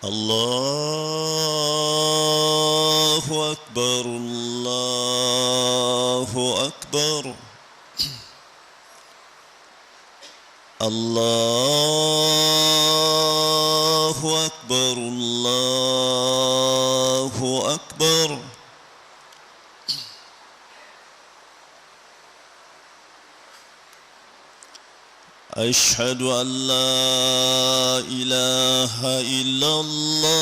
الله أكبر الله أكبر الله أكبر الله أكبر أشهد أن لا إله إلا الله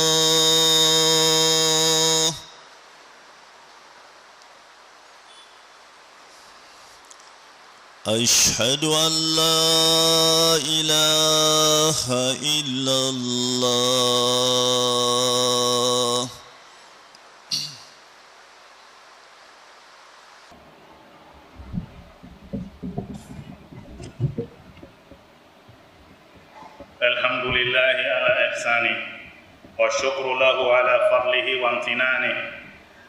أشهد أن لا إله إلا الله الحمد لله على إحسانه والشكر له على فضله وامتنانه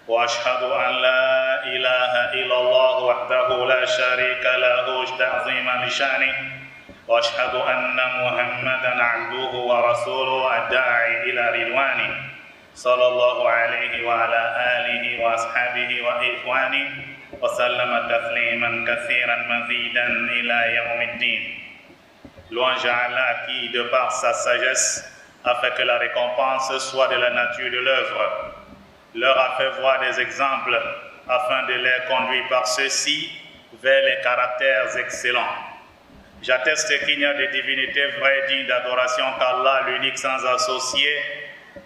وأشهد أن لا إله إلا الله وحده لا شريك له تعظيما لشأنه وأشهد أن محمدا عبده ورسوله الداعي إلى رضوانه صلى الله عليه وعلى آله وأصحابه وإخوانه وسلم تسليما كثيرا مزيدا إلى يوم الدين. Louange à Allah qui, de par sa sagesse, a fait que la récompense soit de la nature de l'œuvre, leur a fait voir des exemples afin de les conduire par ceux-ci vers les caractères excellents. J'atteste qu'il n'y a de divinité vraie digne d'adoration qu'Allah, l'unique sans associé,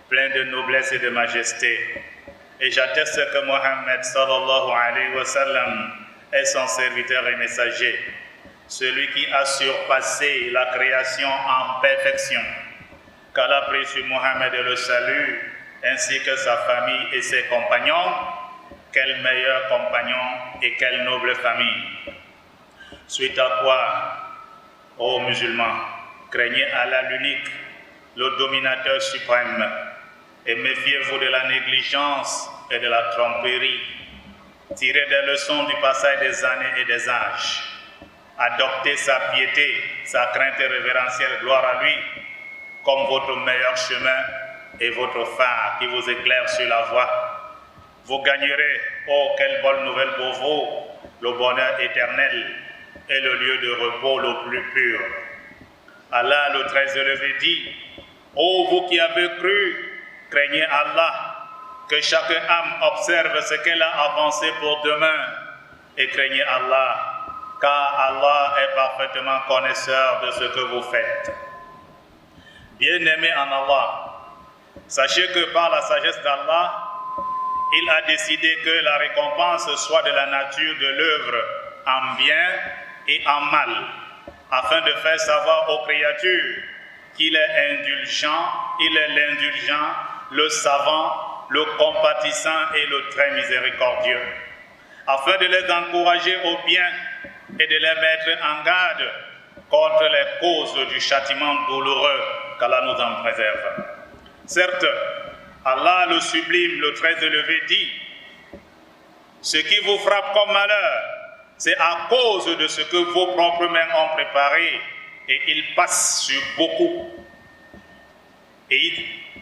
plein de noblesse et de majesté. Et j'atteste que Mohammed sallallahu alayhi wa sallam est son serviteur et messager, celui qui a surpassé la création en perfection, qu'Allah prie sur Mohammed et le salut, ainsi que sa famille et ses compagnons. Quel meilleur compagnon et quelle noble famille. Suite à quoi, ô musulmans, craignez Allah l'unique, le dominateur suprême, et méfiez-vous de la négligence et de la tromperie. Tirez des leçons du passage des années et des âges. Adoptez sa piété, sa crainte révérentielle, gloire à lui, comme votre meilleur chemin et votre phare qui vous éclaire sur la voie. Vous gagnerez, oh quelle bonne nouvelle pour vous, le bonheur éternel et le lieu de repos le plus pur. Allah le très élevé dit, ô vous qui avez cru, craignez Allah, que chaque âme observe ce qu'elle a avancé pour demain, et craignez Allah, car Allah est parfaitement connaisseur de ce que vous faites. Bien-aimés en Allah, sachez que par la sagesse d'Allah, il a décidé que la récompense soit de la nature de l'œuvre en bien et en mal, afin de faire savoir aux créatures qu'il est indulgent, il est l'indulgent, le savant, le compatissant et le très miséricordieux, afin de les encourager au bien et de les mettre en garde contre les causes du châtiment douloureux, qu'Allah nous en préserve. Certes, Allah le sublime, le très élevé dit, ce qui vous frappe comme malheur, c'est à cause de ce que vos propres mains ont préparé, et il passe sur beaucoup. Et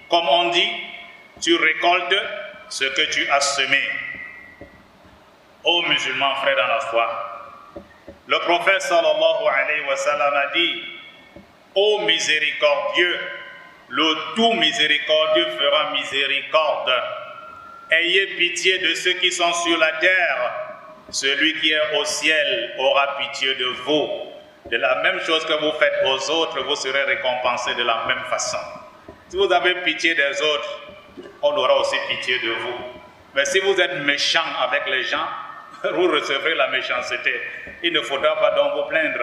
comme on dit, tu récoltes ce que tu as semé. Ô musulmans frères dans la foi, le prophète sallallahu alayhi wa sallam a dit, ô miséricordieux, le tout miséricordieux fera miséricorde. Ayez pitié de ceux qui sont sur la terre. Celui qui est au ciel aura pitié de vous. De la même chose que vous faites aux autres, vous serez récompensés de la même façon. Si vous avez pitié des autres, on aura aussi pitié de vous. Mais si vous êtes méchant avec les gens, vous recevrez la méchanceté. Il ne faudra pas donc vous plaindre.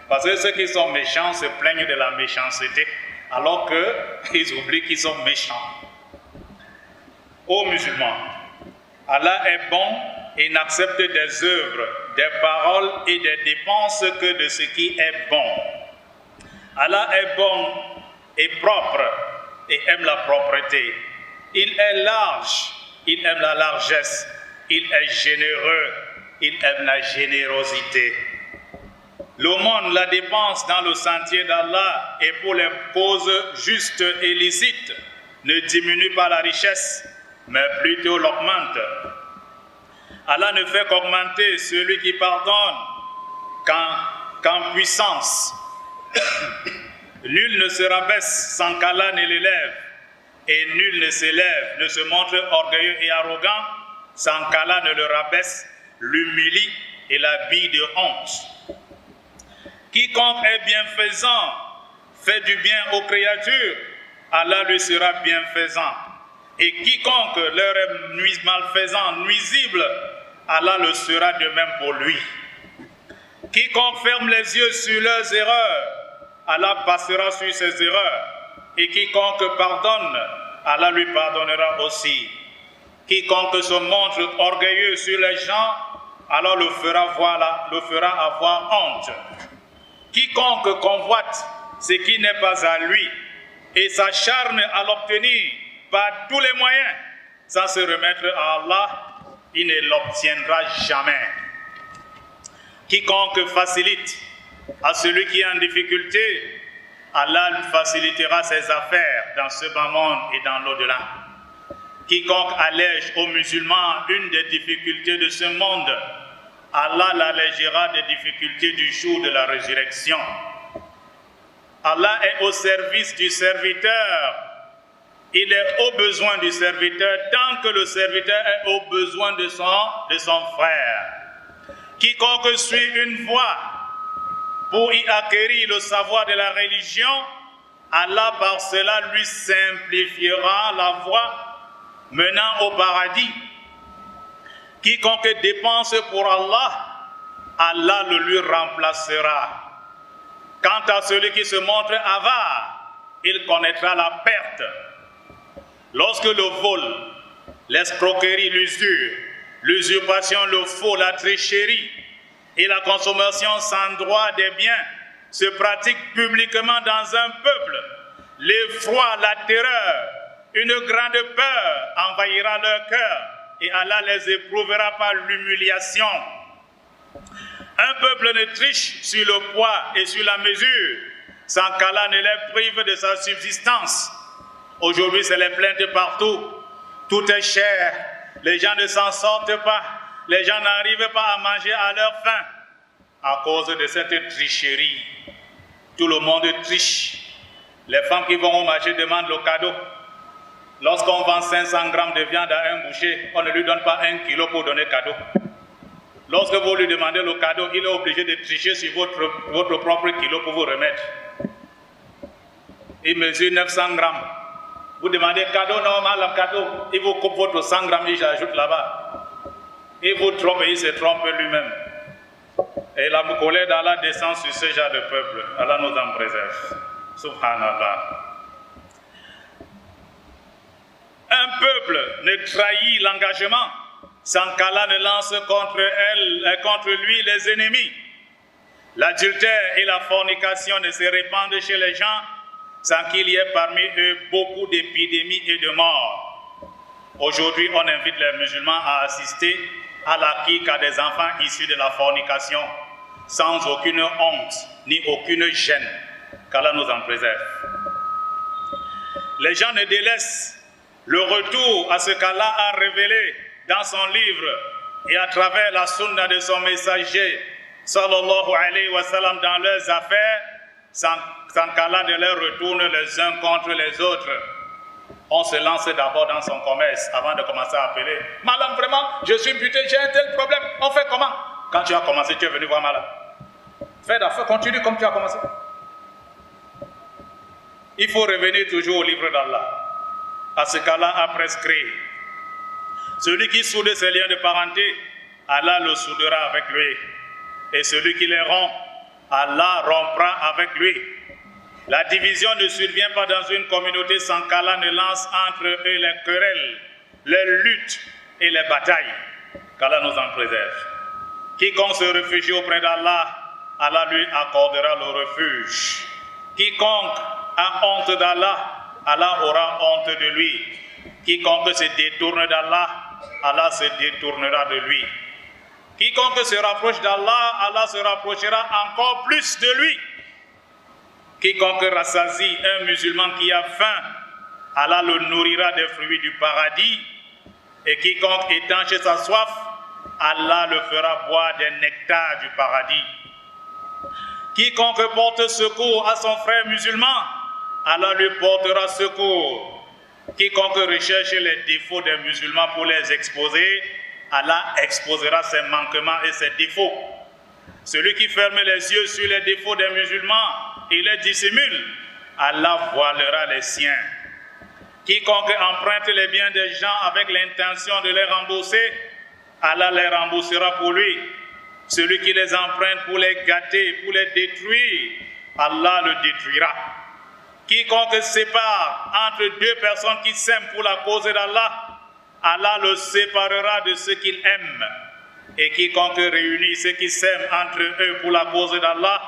Parce que ceux qui sont méchants se plaignent de la méchanceté, alors qu'ils oublient qu'ils sont méchants. Ô musulmans, Allah est bon et n'accepte des œuvres, des paroles et des dépenses que de ce qui est bon. Allah est bon et propre et aime la propreté. Il est large, il aime la largesse. Il est généreux, il aime la générosité. L'aumône, la dépense dans le sentier d'Allah est pour les causes justes et licites. ne diminue pas la richesse, mais plutôt l'augmente. Allah ne fait qu'augmenter celui qui pardonne qu'en puissance. Nul ne se rabaisse sans qu'Allah ne l'élève, et nul ne s'élève, ne se montre orgueilleux et arrogant sans qu'Allah ne le rabaisse, l'humilie et l'habille de honte. Quiconque est bienfaisant fait du bien aux créatures, Allah lui sera bienfaisant. Et quiconque leur est malfaisant, nuisible, Allah le sera de même pour lui. Quiconque ferme les yeux sur leurs erreurs, Allah passera sur ses erreurs. Et quiconque pardonne, Allah lui pardonnera aussi. Quiconque se montre orgueilleux sur les gens, Allah le fera avoir honte. Quiconque convoite ce qui n'est pas à lui et s'acharne à l'obtenir par tous les moyens, sans se remettre à Allah, il ne l'obtiendra jamais. Quiconque facilite à celui qui est en difficulté, Allah facilitera ses affaires dans ce bas monde et dans l'au-delà. Quiconque allège aux musulmans une des difficultés de ce monde, Allah l'allégera des difficultés du jour de la résurrection. Allah est au service du serviteur. Il est au besoin du serviteur tant que le serviteur est au besoin de son frère. Quiconque suit une voie pour y acquérir le savoir de la religion, Allah par cela lui simplifiera la voie menant au paradis. Quiconque dépense pour Allah, Allah le lui remplacera. Quant à celui qui se montre avare, il connaîtra la perte. Lorsque le vol, l'escroquerie, l'usure, l'usurpation, le faux, la tricherie et la consommation sans droit des biens se pratiquent publiquement dans un peuple, l'effroi, la terreur, une grande peur envahira leur cœur et Allah les éprouvera par l'humiliation. Un peuple ne triche sur le poids et sur la mesure sans qu'Allah ne les prive de sa subsistance. Aujourd'hui, c'est les plaintes partout. Tout est cher. Les gens ne s'en sortent pas. Les gens n'arrivent pas à manger à leur faim à cause de cette tricherie. Tout le monde triche. Les femmes qui vont au marché demandent le cadeau. Lorsqu'on vend 500 grammes de viande à un boucher, on ne lui donne pas 1 kilo pour donner cadeau. Lorsque vous lui demandez le cadeau, il est obligé de tricher sur votre propre kilo pour vous remettre. Il mesure 900 grammes. Vous demandez cadeau, non, le cadeau. Il vous coupe votre 100 grammes et j'ajoute là-bas. Il vous trompe et il se trompe lui-même. Et la colère d'Allah descend sur ce genre de peuple. Allah nous en préserve. Subhanallah. Un peuple ne trahit l'engagement sans qu'Allah ne lance contre lui les ennemis. L'adultère et la fornication ne se répandent chez les gens sans qu'il y ait parmi eux beaucoup d'épidémies et de morts. Aujourd'hui, on invite les musulmans à assister à l'acquique à des enfants issus de la fornication, sans aucune honte ni aucune gêne. Qu'Allah nous en préserve. Les gens ne délaissent le retour à ce qu'Allah a révélé dans son livre et à travers la sunna de son messager, sallallahu alayhi wa sallam, dans leurs affaires, sans qu'Allah ne les retourne les uns contre les autres. On se lance d'abord dans son commerce avant de commencer à appeler. Madame, vraiment, je suis buté, j'ai un tel problème. On fait comment? Quand tu as commencé, tu es venu voir Madame. Fais d'affaires, continue comme tu as commencé. Il faut revenir toujours au livre d'Allah, à ce qu'Allah a prescrit. Celui qui soude ses liens de parenté, Allah le soudera avec lui. Et celui qui les rompt, Allah rompra avec lui. La division ne survient pas dans une communauté sans qu'Allah ne lance entre eux les querelles, les luttes et les batailles. Qu'Allah nous en préserve. Quiconque se réfugie auprès d'Allah, Allah lui accordera le refuge. Quiconque a honte d'Allah, Allah aura honte de lui. Quiconque se détourne d'Allah, Allah se détournera de lui. Quiconque se rapproche d'Allah, Allah se rapprochera encore plus de lui. Quiconque rassasie un musulman qui a faim, Allah le nourrira des fruits du paradis, et quiconque étanche sa soif, Allah le fera boire des nectars du paradis. Quiconque porte secours à son frère musulman, Allah lui portera secours. Quiconque recherche les défauts des musulmans pour les exposer, Allah exposera ses manquements et ses défauts. Celui qui ferme les yeux sur les défauts des musulmans et les dissimule, Allah voilera les siens. Quiconque emprunte les biens des gens avec l'intention de les rembourser, Allah les remboursera pour lui. Celui qui les emprunte pour les gâter, pour les détruire, Allah le détruira. Quiconque sépare entre deux personnes qui s'aiment pour la cause d'Allah, Allah le séparera de ceux qu'il aime. Et quiconque réunit ceux qui s'aiment entre eux pour la cause d'Allah,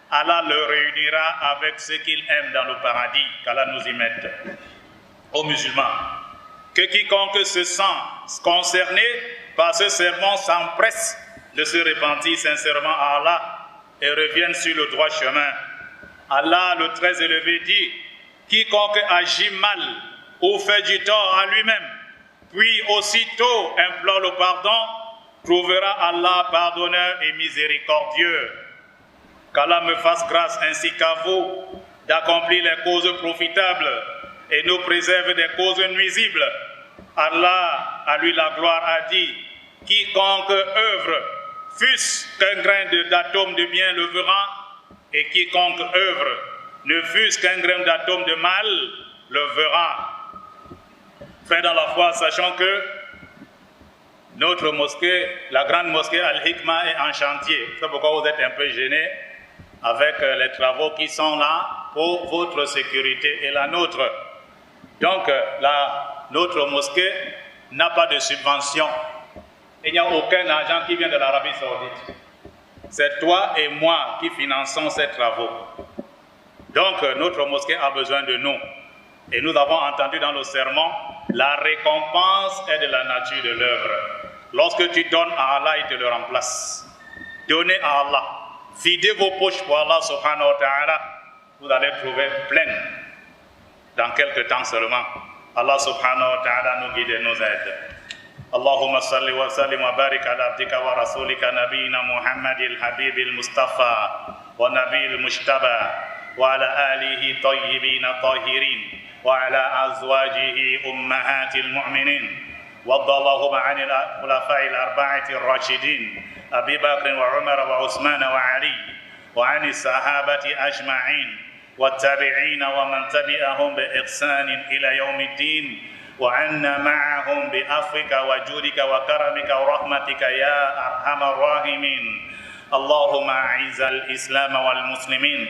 Allah le réunira avec ceux qu'il aime dans le paradis, qu'Allah nous y mette. Aux musulmans, que quiconque se sent concerné par ce sermon s'empresse de se repentir sincèrement à Allah et revienne sur le droit chemin. Allah le très élevé dit, quiconque agit mal ou fait du tort à lui-même, puis aussitôt implore le pardon, trouvera Allah pardonneur et miséricordieux. Qu'Allah me fasse grâce ainsi qu'à vous d'accomplir les causes profitables et nous préserve des causes nuisibles. Allah, à lui la gloire, a dit, quiconque œuvre, fût-ce qu'un grain d'atome de bien le verra, et quiconque œuvre, ne fût-ce qu'un grain d'atome de mal, le verra. Fait dans la foi, sachant que notre mosquée, la grande mosquée Al-Hikma, est en chantier. C'est pourquoi vous êtes un peu gênés avec les travaux qui sont là pour votre sécurité et la nôtre. Donc, notre mosquée n'a pas de subvention. Il n'y a aucun argent qui vient de l'Arabie Saoudite. C'est toi et moi qui finançons ces travaux. Donc, notre mosquée a besoin de nous. Et nous avons entendu dans le sermon, la récompense est de la nature de l'œuvre. Lorsque tu donnes à Allah, il te le remplace. Donnez à Allah. Videz vos poches pour Allah subhanahu wa ta'ala. Vous allez trouver plein dans quelques temps seulement. Allah subhanahu wa ta'ala nous guide et nous aide. Allahumma salli wa sallim wa barik ala abdika wa rasulika nabiyina Muhammadil Habibil Mustafa wa Nabil Mushtaba wa ala alihi tayyibina tahirin wa ala azwajihi ummahatil mu'minin وارض اللهم عن الخلفاء الأربعة الراشدين أبي بكر وعمر وعثمان وعلي وعن الصحابة أجمعين والتابعين ومن تبعهم بإحسان إلى يوم الدين وعنا معهم بعفوك وجودك وكرمك ورحمتك يا أرحم الراحمين. اللهم أعز الإسلام والمسلمين،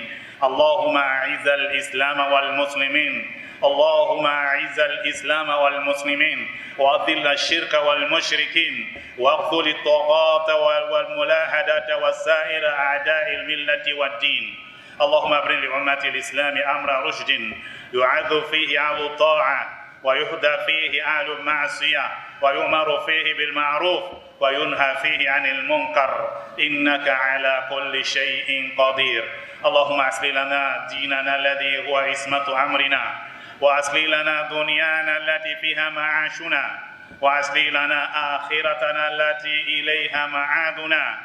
اللهم أعز الإسلام والمسلمين، اللهم أعز الإسلام والمسلمين وأذل الشرك والمشركين واخذل الطغاة والملاحدة وسائر أعداء الملة والدين. اللهم ابرم لأمة الإسلام أمر رشد يعز فيه أهل الطاعة ويهدى فيه أهل المعصية ويؤمر فيه بالمعروف وينهى فيه عن المنكر إنك على كل شيء قدير. اللهم أصلح لنا ديننا الذي هو عصمة أمرنا وأصلح لنا دنيانا التي فيها معاشنا وأصلح لنا آخرتنا التي إليها معادنا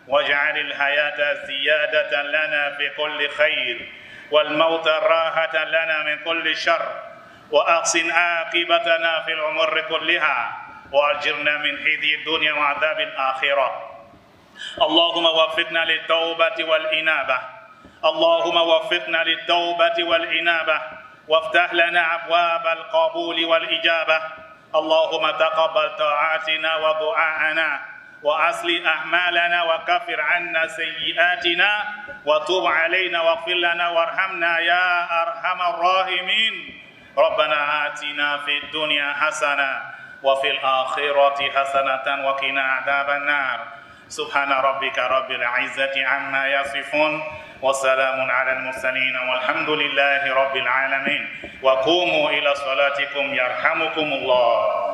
واجعل الحياة زيادة لنا في كل خير والموت راحة لنا من كل شر وأحسن عاقبتنا في الأمور كلها وأجرنا من خزي الدنيا وعذاب الآخرة. اللهم وفقنا للتوبة والإنابة، اللهم وفقنا للتوبة والإنابة وافتح لنا أبواب القبول والإجابة. اللهم تقبل طاعاتنا ودعاءنا وأصلح أعمالنا وكفر عنا سيئاتنا وتب علينا واغفر لنا وارحمنا يا أرحم الراحمين. ربنا آتنا في الدنيا حسنة وفي الآخرة حسنة وقنا عذاب النار. سبحان ربك رب العزة عما يصفون وسلام على المرسلين والحمد لله رب العالمين. وقوموا إلى صلاتكم يرحمكم الله.